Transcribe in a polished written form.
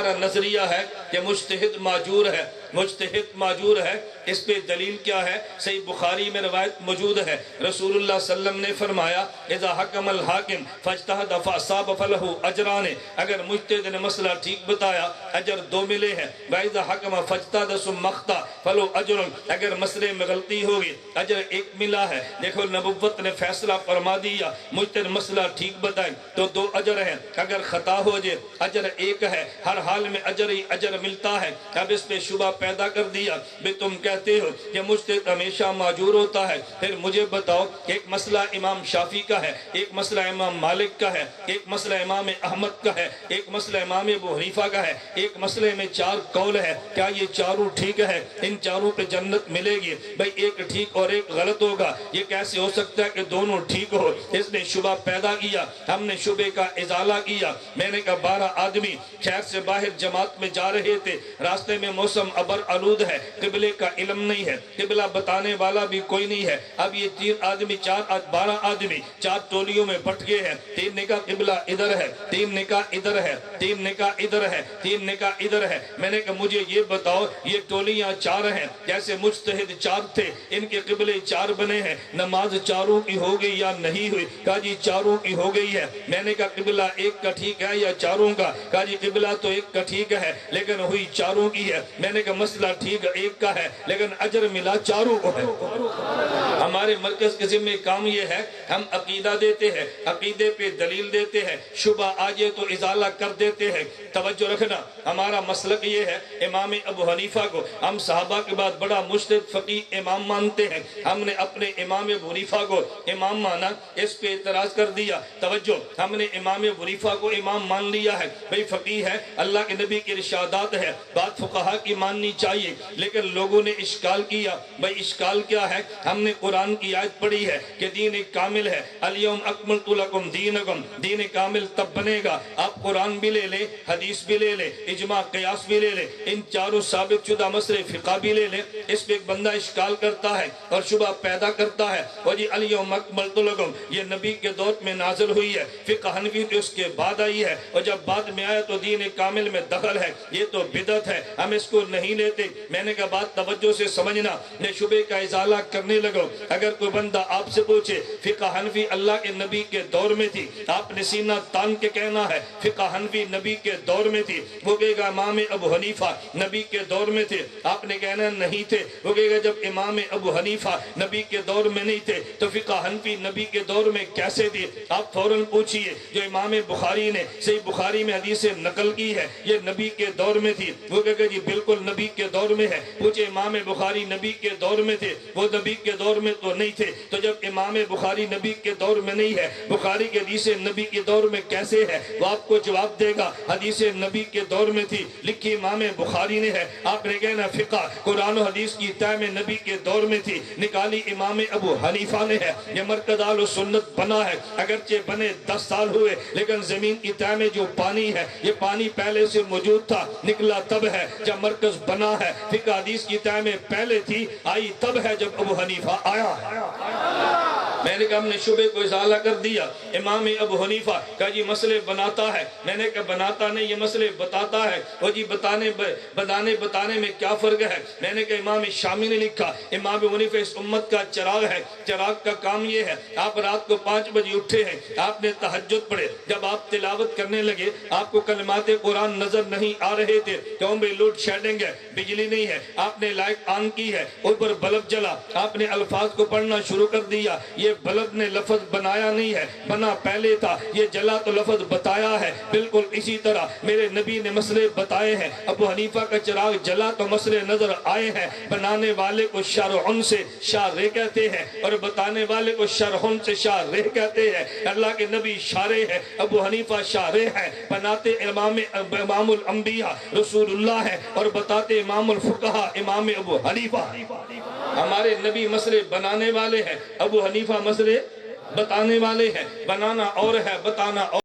تمہارا نظریہ ہے کہ مجتہد ماجور ہے، مجتہد ماجور ہے، اس پہ دلیل کیا ہے؟ صحیح بخاری میں روایت موجود ہے، رسول اللہ صلی اللہ علیہ وسلم نے فرمایا اذا حکم الحاکم فاجتہد فاصاب فلہ اجران، اگر مجتہد نے مسئلہ ٹھیک بتایا اجر 2 ملے ہیں، واذا حکم فاجتہد ثم اخطا فلہ اجر، اگر مسئلے میں غلطی ہوگی اجر 1 ملا ہے۔ دیکھو نبوت نے فیصلہ فرما دیا، مجتہد مسئلہ ٹھیک بتائیں تو 2 اجر ہیں، اگر خطا ہو جائے اجر 1 ہے، ہر حال میں اجر ہی اجر ملتا ہے۔ اب اس پہ شبہ پیدا کر دیا بھی تم کہتے ہو کہ مجتہد ہمیشہ معذور ہوتا ہے، پھر مجھے بتاؤ ایک مسئلہ امام شافعی کا ہے، ایک مسئلہ امام مالک کا ہے، ایک مسئلہ امام احمد کا ہے، ایک مسئلہ امام ابو حنیفہ کا ہے، ایک مسئلے میں 4 قول ہے، کیا یہ چاروں ٹھیک ہے؟ ان چاروں پہ جنت ملے گی؟ بھئی ایک ٹھیک اور ایک غلط ہوگا، یہ کیسے ہو سکتا ہے کہ دونوں ٹھیک ہو؟ اس نے شبہ پیدا کیا، ہم نے شبہ کا ازالہ کیا۔ میں نے کہا 12 آدمی شہر سے باہر جماعت میں جا رہے تھے، راستے میں موسم ابر آلود ہے، قبلے کا علم نہیں ہے، قبلہ بتانے والا بھی کوئی نہیں ہے۔ اب یہ 3 آدمی 12 آدمی 4 ٹولیوں میں بٹ گئے ہیں، 3 نے کہا قبلہ ادھر ہے، 3 نے کہا ادھر ہے، 3 نے کہا ادھر ہے، 3 نے کہا ادھر ہے۔ میں نے کہا مجھے یہ بتاؤ یہ ٹولیاں 4 ہیں، جیسے مجتہد 4 تھے، ان کے قبلے 4 بنے ہیں، نماز چاروں کی ہو گئی یا نہیں ہوئی؟ کہا جی چاروں کی ہو گئی ہے۔ میں نے کہا قبلہ 1 کا ٹھیک ہے یا چاروں کا؟ کہا جی قبلہ تو 1 کا ٹھیک ہے لیکن ہوئی چاروں کی ہے۔ میں نے کہا مسئلہ ٹھیک 1 کا ہے لیکن اجر ملا چاروں کو ہے۔ ہمارے مرکز کے ذمہ کام یہ ہے، ہم عقیدہ دیتے ہیں، عقیدے پہ دلیل دیتے ہیں، شبہ آجے تو ازالہ کر دیتے ہیں۔ توجہ رکھنا، ہمارا مسلک یہ ہے، امام ابو حنیفہ کو ہم صحابہ کے بعد بڑا مجتہد فقیہ امام مانتے ہیں، ہم نے اپنے امام ابو حنیفہ کو امام مانا، اس پہ اعتراض کر دیا۔ توجہ، ہم نے امام ابو حنیفہ کو امام مان لیا ہے، بھئی فقیہ ہے، اللہ کے نبی کے ارشادات ہے، بات فقہا کی ماننی چاہیے، لیکن لوگوں نے اشکال کیا۔ بھئی اشکال کیا ہے؟ ہم نے قرآن کی آیت پڑھی ہے کہ دین ایک کامل ہے، الیوم اکملت لکم دینکم، دین کامل تب بنے گا۔ آپ قرآن بھی لے لیں، حدیث بھی لے لیں، اجماع قیاس بھی لے لیں، ان چاروں ثابت شدہ مسئلے فقہ بھی لے لیں، اس پہ ایک بندہ اشکال کرتا ہے اور شبہ پیدا کرتا ہے، اور جی الیوم اکملت لکم یہ نبی کے دور میں نازل ہوئی ہے، فقہ حنفی تو اس کے بعد آئی ہے، اور جب بعد میں آیا تو دین کامل میں دخل ہے، یہ تو بدعت ہے، ہم اس کو نہیں لیتے۔ میں نے کہا بات توجہ سے سمجھنا، میں شبہ کا ازالہ کرنے لگا۔ اگر کوئی بندہ آپ سے پوچھے فقہ حنفی اللہ کے نبی کے دور میں تھی، آپ نے سینہ تان کے کہنا ہے فقہ حنفی نبی کے دور میں تھی، وہ کہے گا امام ابو حنیفہ نبی کے دور میں تھے، آپ نے کہنا نہیں تھے، وہ کہے گا جب امام ابو حنیفہ نبی کے دور میں نہیں تھے تو فقہ حنفی نبی کے دور میں کیسے تھے؟ آپ فوراً پوچھئے جو امام بخاری نے صحیح بخاری میں حدیث نقل کی ہے یہ نبی کے دور میں تھی، وہ کہے گا جی بالکل نبی کے دور میں ہے۔ پوچھے امام بخاری نبی کے دور میں تھے؟ وہ نبی کے دور میں تو نہیں تھے، تو جب امام بخاری نبی کے دور میں نہیں ہے، بخاری کی حدیث نبی کے دور میں کیسے ہے؟ وہ آپ کو جواب دے گا حدیث نبی کے دور میں تھی، لکھی امام بخاری نے ہے، آپ نے کہنا فقہ قرآن و حدیث کی طے میں نبی کے دور میں تھی، نکالی امام ابو حنیفہ نے ہے۔ یہ مرکز اہل سنت بنا ہے، اگرچہ بنے 10 سال ہوئے لیکن زمین کی طے میں جو پانی ہے یہ پانی پہلے سے موجود تھا، نکلا تب ہے جب مرکز بنا ہے، فقہ حدیث کی طے میں پہلے تھی، آئی تب ہے جب ابو حنیفہ آیا۔ میں نے کہا ہم نے شبہ کو ازالہ کر دیا۔ امام ابو حنیفہ کہا جی مسئلے بناتا ہے، میں نے کہا بناتا نہیں یہ مسئلے بتاتا ہے، وہ جی بتانے میں کیا فرق ہے؟ میں نے کہا امام شامی نے لکھا امام ابو حنیفہ اس امت کا چراغ ہے، چراغ کا کام یہ ہے، آپ رات کو 5 بجے اٹھے ہیں، آپ نے تہجد پڑھے، جب آپ تلاوت کرنے لگے آپ کو کلمات قرآن نظر نہیں آ رہے تھے، کیوں بھئی لوڈ شیڈنگ ہے، بجلی نہیں ہے، آپ نے لائٹ آن کی ہے، اوپر بلب جلا، آپ نے الفاظ کو پڑھنا شروع کر دیا، یہ بلب نے لفظ بنایا نہیں ہے، بنا پہلے تھا، یہ جلا تو لفظ بتایا ہے۔ بالکل اسی طرح میرے نبی نے مسئلے بتائے ہیں، ابو حنیفہ کا چراغ جلا تو مسئلے نظر آئے ہیں، بنانے والے کو شرعن سے شارع کہتے ہیں اور بتانے والے کو شرعن سے شارع کہتے ہیں۔ اللہ کے نبی شارع ہے، ابو حنیفہ شارع ہے، بناتے امام الانبیاء رسول اللہ ہے اور بتاتے امام الفقہاء امام ابو حنیفہ۔ ہمارے نبی مسئلے بنانے والے ہیں، ابو حنیفہ مسئلے بتانے والے ہیں، بنانا اور ہے بتانا اور